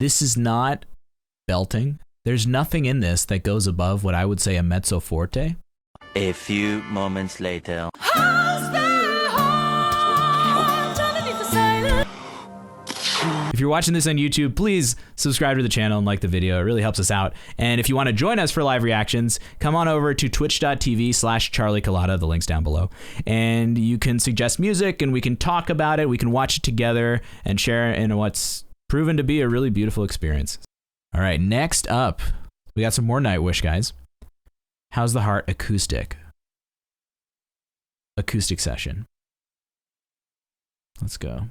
This is not belting. There's nothing in this that goes above what I would say a mezzo forte. A few moments later. If you're watching this on YouTube, please subscribe to the channel and like the video. It really helps us out. And if you want to join us for live reactions, come on over to twitch.tv/Charlie Calotta. The link's down below. And you can suggest music and we can talk about it. We can watch it together and share in what's proven to be a really beautiful experience. All right, next up, we got some more Nightwish, guys. How's the Heart Acoustic? Acoustic session. Let's go.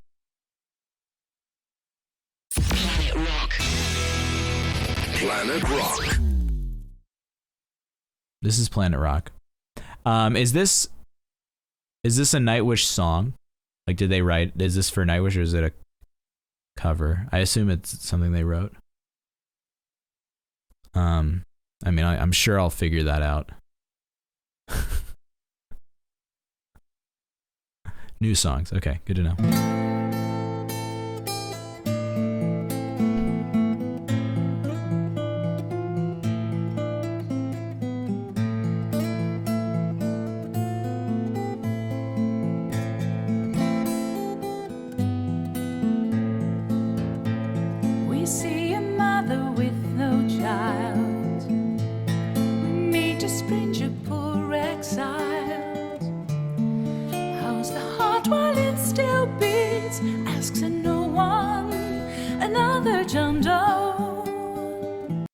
Planet Rock. Planet Rock. This is Planet Rock. Is this a Nightwish song? Like, did they write? Is this for Nightwish or is it a cover? I assume it's something they wrote. I mean, I'm sure I'll figure that out. New songs. Okay, good to know. We see a mother with no child. We meet a stranger, poor exiled. How's the heart while it still beats? Asks and no one, another John Doe.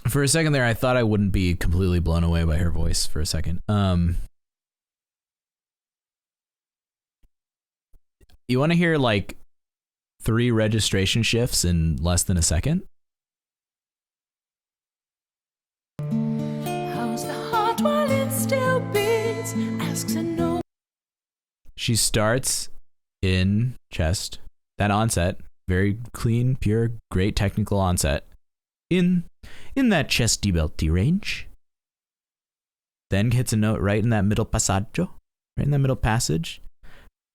For a second there, I thought I wouldn't be completely blown away by her voice for a second. You want to hear like 3 registration shifts in less than a second? How's the heart while it still beats? Asks and no. She starts in chest. That onset, very clean, pure, great technical onset. In that chesty belty range. Then hits a note right in that middle passaggio, right in that middle passage.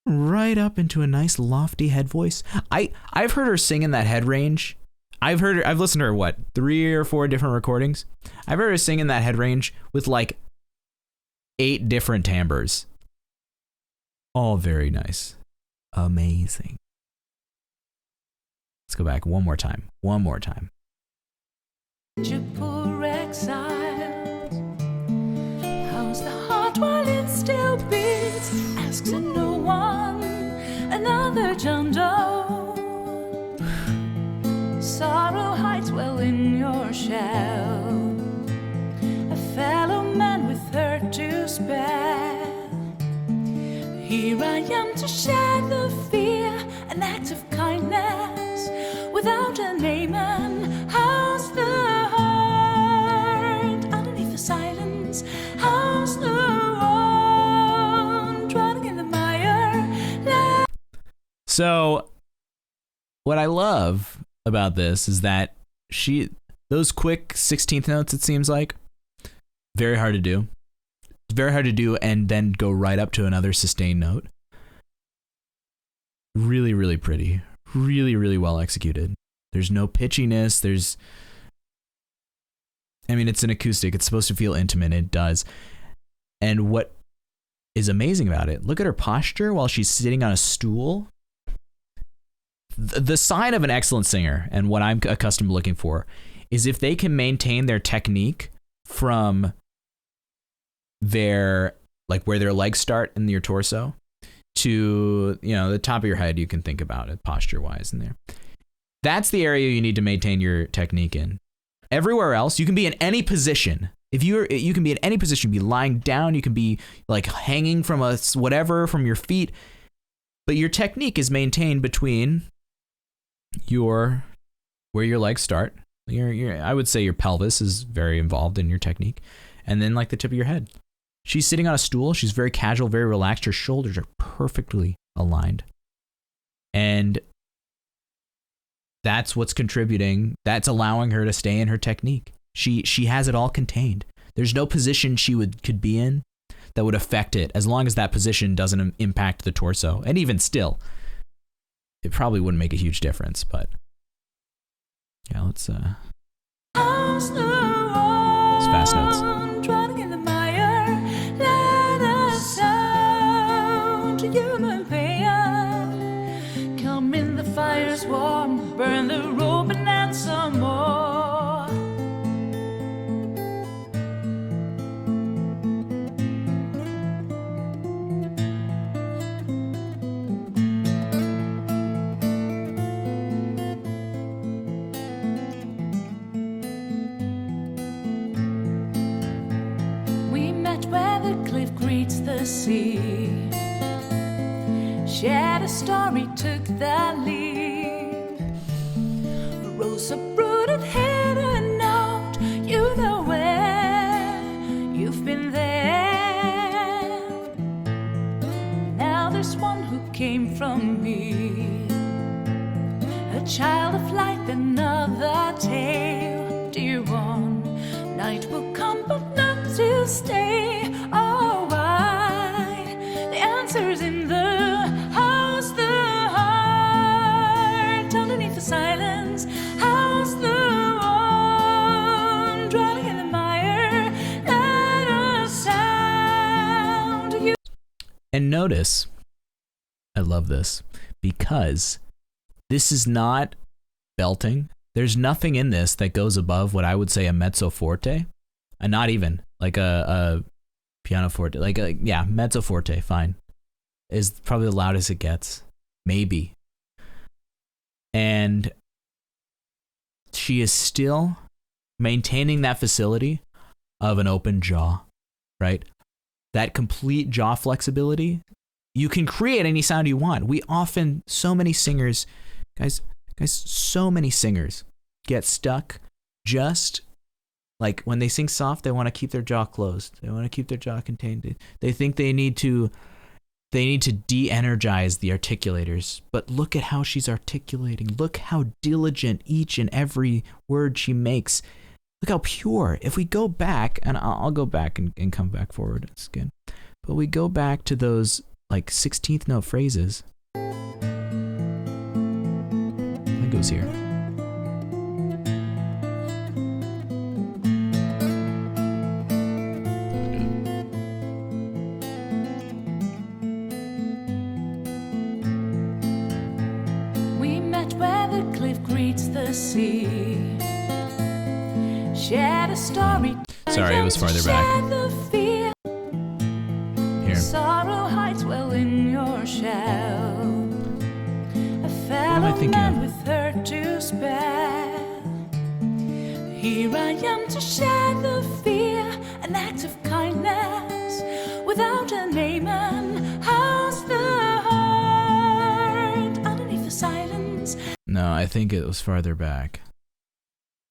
Right up into a nice lofty head voice. I've heard her sing in that head range. I've listened to her, what, 3 or 4 different recordings? I've heard her sing in that head range with like 8 different timbres. All very nice. Amazing. Let's go back one more time. One more time. Poor exiled. How's the heart while it still beats? Asks and no one, another John Doe. Sorrow hides well in your shell. A fellow man with her to spare. Here I am to share the fear, an act of kindness without a name. And how's the heart underneath the silence? How's the one drowning in the mire? So what I love about this is that those quick 16th notes, it seems like, very hard to do. Very hard to do and then go right up to another sustained note. Really, really pretty. Really, really well executed. There's no pitchiness. It's an acoustic. It's supposed to feel intimate. It does. And what is amazing about it, look at her posture while she's sitting on a stool. The sign of an excellent singer, and what I'm accustomed to looking for, is if they can maintain their technique from their, like where their legs start in your torso to, the top of your head. You can think about it posture wise in there. That's the area you need to maintain your technique in. Everywhere else, you can be in any position. You can be in any position. You can be lying down. You can be like hanging from from your feet. But your technique is maintained between where your legs start. I would say your pelvis is very involved in your technique. And then like the tip of your head. She's sitting on a stool. She's very casual, very relaxed. Her shoulders are perfectly aligned. And that's what's contributing. That's allowing her to stay in her technique. She has it all contained. There's no position she could be in that would affect it, as long as that position doesn't impact the torso. And even still, it probably wouldn't make a huge difference, but Yeah, let's How's the fast notes. one drowning in the mire? Let us out to human pain. Come in, the fire's warm. Burn the rope and add some more. We met where the cliff greets the sea. Shared a story, took the lead. A rose uprooted, hidden out. You know where you've been there. Now there's one who came from me, a child of light, another tale. Dear one, night will come, but not to stay. Oh, why? The answer's in the house, the heart, underneath the silence. How's the one drowning in the mire? Let us sound you. And notice, I love this, because this is not belting. There's nothing in this that goes above what I would say a mezzo forte, and not even like a piano forte, yeah, mezzo forte, fine, is probably the loudest it gets, maybe. And she is still maintaining that facility of an open jaw, right? That complete jaw flexibility. You can create any sound you want. So many singers, guys, so many singers get stuck just like when they sing soft, they want to keep their jaw closed. They want to keep their jaw contained. They think they need to de-energize the articulators. But look at how she's articulating. Look how diligent each and every word she makes. Look how pure. If we go back, and I'll go back and come back forward, it's good. But we go back to those like 16th note phrases. I think it was here. We met where the cliff greets the sea. Shared a story. Sorry, it was farther back. Here. Sorrow hides well in your shell. A fellow thinking man of? with her to spare. Here I am to share the fear, an act of kindness without a name. And how's the heart underneath the silence? No, I think it was farther back.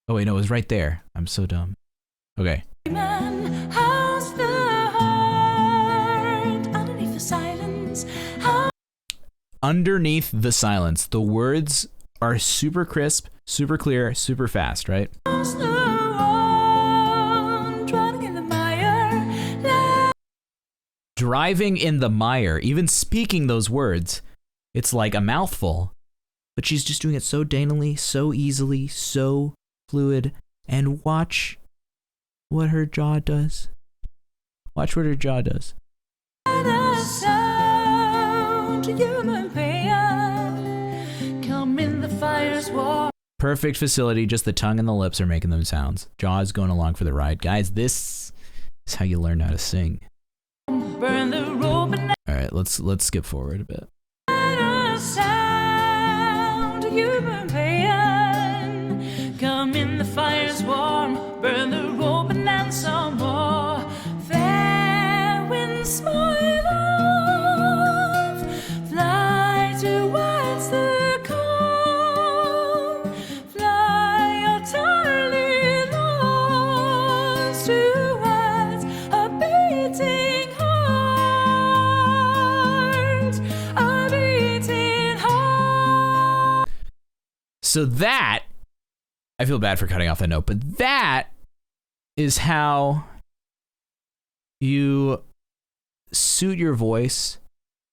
Oh wait, no, it was right there. I'm so dumb. Okay. How's the heart underneath the silence? Underneath the silence. The words are super crisp, super clear, super fast, right? How's the one drowning in the mire? Driving in the mire, even speaking those words, it's like a mouthful. But she's just doing it so daintily, so easily, so fluid. And watch what her jaw does. Watch what her jaw does. Come in, the fire's warm. Perfect facility, just the tongue and the lips are making them sounds. Jaw's going along for the ride. Guys, this is how you learn how to sing. Burn the rope and All right, let's skip forward a bit. sound human pain. Come in, the fire's warm. Burn the rope and then some more. Fair winds smile off. Fly towards the calm. Fly utterly lost towards a beating heart. A beating heart. So that, I feel bad for cutting off that note, but that is how you suit your voice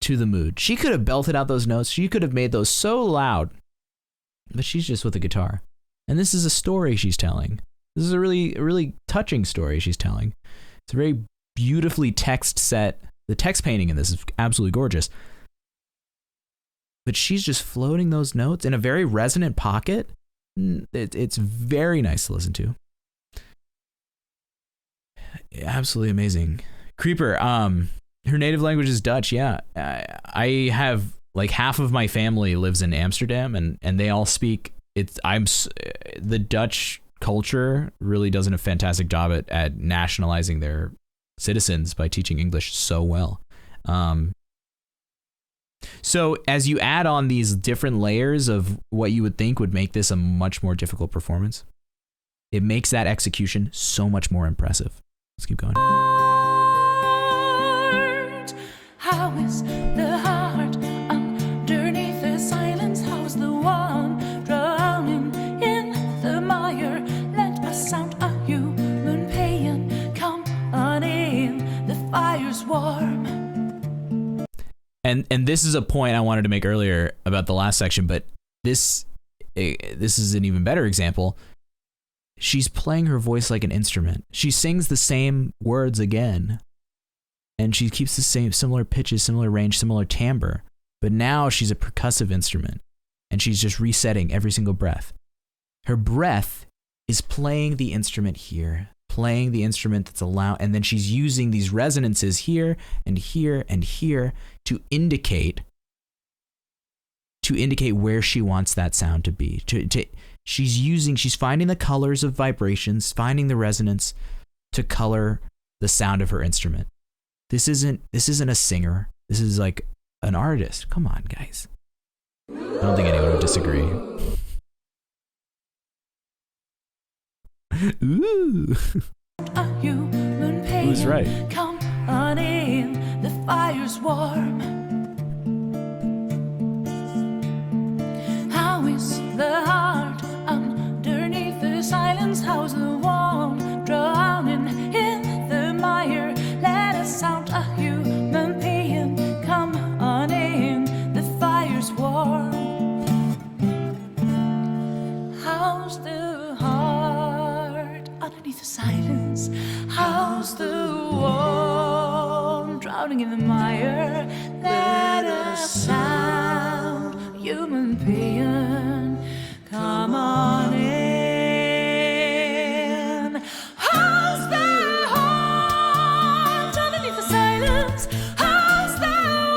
to the mood. She could have belted out those notes. She could have made those so loud, but she's just with a guitar. And this is a story she's telling. This is a really touching story she's telling. It's a very beautifully text set. The text painting in this is absolutely gorgeous. But she's just floating those notes in a very resonant pocket. It's very nice to listen to. Absolutely amazing. Creeper, her native language is Dutch, yeah. I have, like, half of my family lives in Amsterdam, and they all speak, the Dutch culture really does a fantastic job at nationalizing their citizens by teaching English so well. So as you add on these different layers of what you would think would make this a much more difficult performance, it makes that execution so much more impressive. Let's keep going. How is the heart underneath the silence? How's the one drowning in the mire? Let a sound a human pain come on in. The fire's warm. And this is a point I wanted to make earlier about the last section, but this is an even better example. She's playing her voice like an instrument. She sings the same words again, and she keeps the same similar pitches, similar range, similar timbre. But now she's a percussive instrument, and she's just resetting every single breath. Her breath is playing the instrument here, playing the instrument that's and then she's using these resonances here and here and here to indicate where she wants that sound to be. She's finding the colors of vibrations, finding the resonance to color the sound of her instrument. This isn't a singer. This is like an artist. Come on, guys. I don't think anyone would disagree. Ooh. A human pain. Who's right? Come on in, the fire's warm. How is the heart underneath the silence? How's the one drowning in the mire? Let us sound a human pain. Come on in, the fire's warm. How's the heart underneath the silence? How's the one drowning in the mire? Let us sound human pain. Come on in. How's the heart underneath the silence? How's the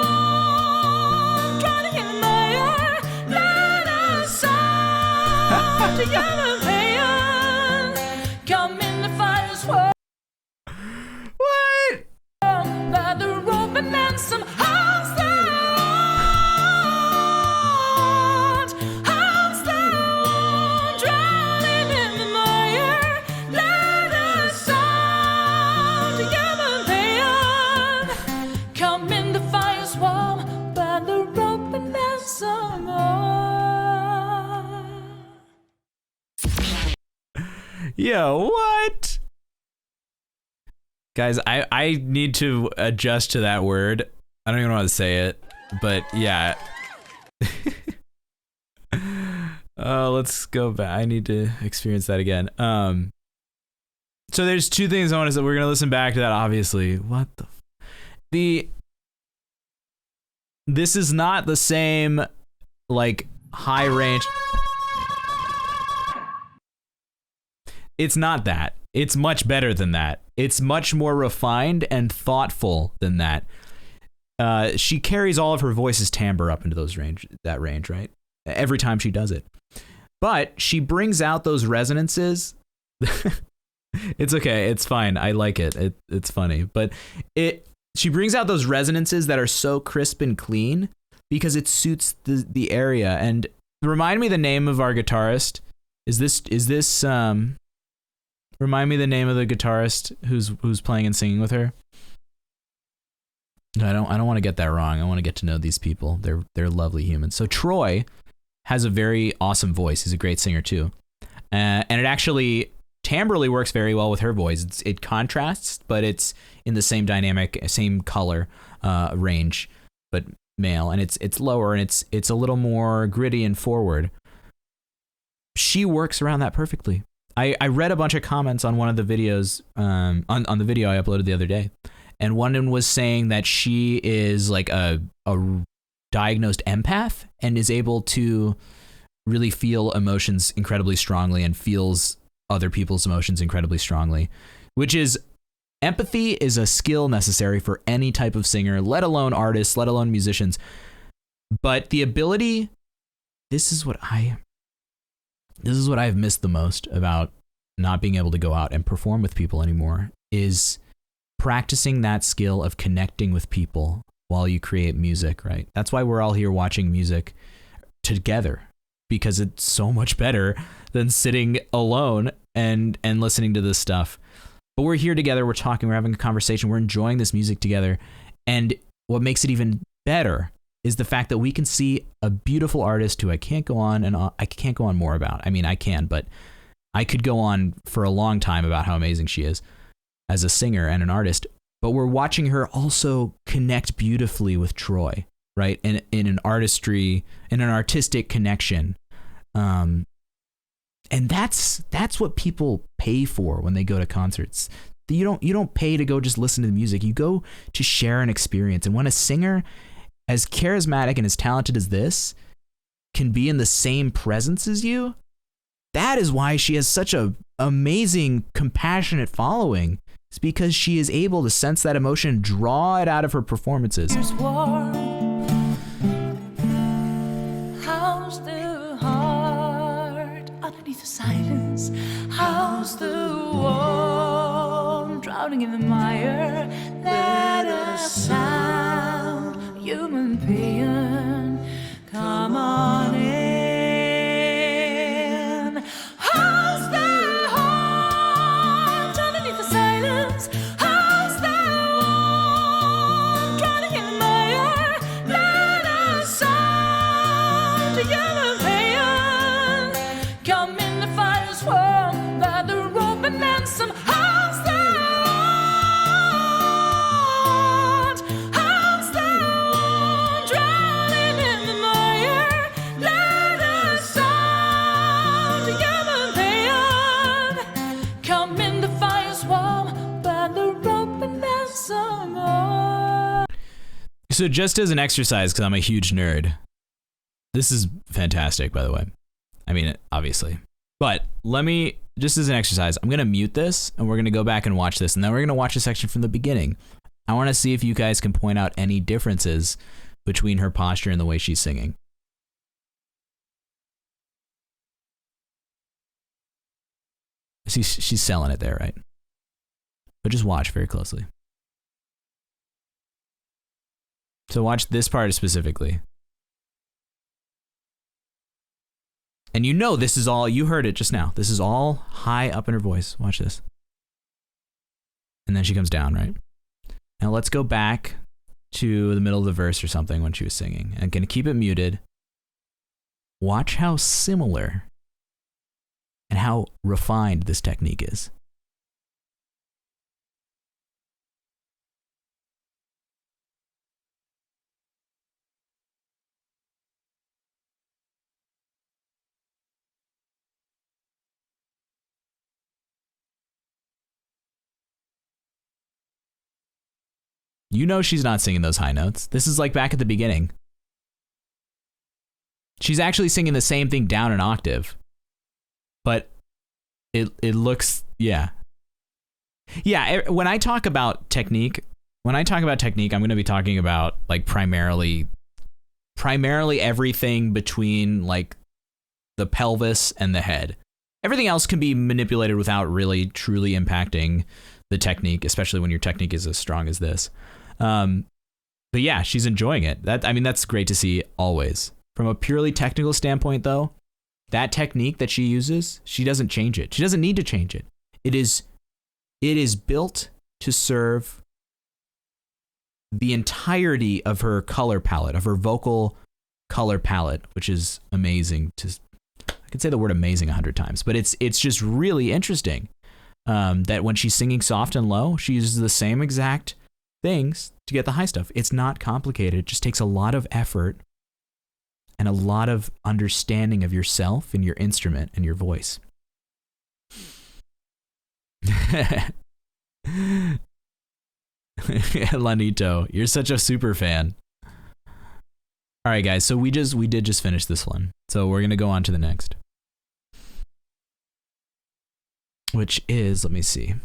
one drowning in the mire? Let us sound human pain. Come in, the fire's warm. What? By the rope and ransom. How's the heart? How's the one drowning in the mire? Let us sound human pain. Come in, the fire's warm. By the rope and ransom. Yo, what? Guys, I need to adjust to that word. I don't even know how to say it, but yeah. Let's go back. I need to experience that again. So there's two things I want to say. We're gonna listen back to that, obviously. What the? This is not the same, like, high range. It's not that. It's much better than that. It's much more refined and thoughtful than that. She carries all of her voice's timbre up into that range, right? Every time she does it. But she brings out those resonances. It's okay. It's fine. I like it. It's funny. But she brings out those resonances that are so crisp and clean because it suits the area. And remind me the name of our guitarist. Is this remind me the name of the guitarist who's playing and singing with her? No, I don't want to get that wrong. I want to get to know these people. They're lovely humans. So Troy has a very awesome voice. He's a great singer too. And it actually timbrally works very well with her voice. It contrasts, but it's in the same dynamic, same color range, but male, and it's lower and it's a little more gritty and forward. she works around that perfectly. I read a bunch of comments on one of the videos, on the video I uploaded the other day, and one was saying that she is like a diagnosed empath and is able to really feel emotions incredibly strongly and feels other people's emotions incredibly strongly, which is, empathy is a skill necessary for any type of singer, let alone artists, let alone musicians. But the ability, this is what I've missed the most about not being able to go out and perform with people anymore, is practicing that skill of connecting with people while you create music, right? That's why we're all here watching music together, because it's so much better than sitting alone and listening to this stuff. But we're here together, we're talking, we're having a conversation, we're enjoying this music together. And what makes it even better is the fact that we can see a beautiful artist who I can't go on more about. I mean, I can, but I could go on for a long time about how amazing she is as a singer and an artist. But we're watching her also connect beautifully with Troy, right? In an artistic connection. And that's what people pay for when they go to concerts. You don't pay to go just listen to the music. You go to share an experience. And when a singer as charismatic and as talented as this can be in the same presence as you, that is why she has such a amazing, compassionate following. It's because she is able to sense that emotion and draw it out of her performances. There's war. How's the heart underneath the silence? How's the warm drowning in the mire? Let us sound human pain. Come on in. How's the heart underneath the silence? How's the warm drowning in the mire? Let us sound human pain. Come in the fire's warm by the rope and ransom. How's the heart? How's the warm drowning in the mire? Let us sound human pain. Come in the fire's warm by the rope and ransom. So just as an exercise, because I'm a huge nerd, this is fantastic, by the way. I mean, obviously. But just as an exercise, I'm going to mute this and we're going to go back and watch this. And then we're going to watch a section from the beginning. I want to see if you guys can point out any differences between her posture and the way she's singing. See, she's selling it there, right? But just watch very closely. So watch this part specifically. And you know this is all, you heard it just now. This is all high up in her voice. Watch this. And then she comes down, right? Now let's go back to the middle of the verse or something when she was singing. And gonna keep it muted. Watch how similar and how refined this technique is. You know she's not singing those high notes. This is like back at the beginning. She's actually singing the same thing down an octave. But it looks, yeah. Yeah, when I talk about technique, I'm going to be talking about like primarily everything between like the pelvis and the head. Everything else can be manipulated without really truly impacting the technique, especially when your technique is as strong as this. But yeah, she's enjoying it. That's great to see always. From a purely technical standpoint though, that technique that she uses, she doesn't change it. She doesn't need to change it. It is built to serve the entirety of her color palette, of her vocal color palette, which is amazing. I could say the word amazing 100 times, but it's just really interesting that when she's singing soft and low, she uses the same exact things to get the high stuff. It's not complicated. It just takes a lot of effort and a lot of understanding of yourself and your instrument and your voice. Lanito, you're such a super fan. All right, guys. So we did just finish this one. So we're going to go on to the next, which is, let me see.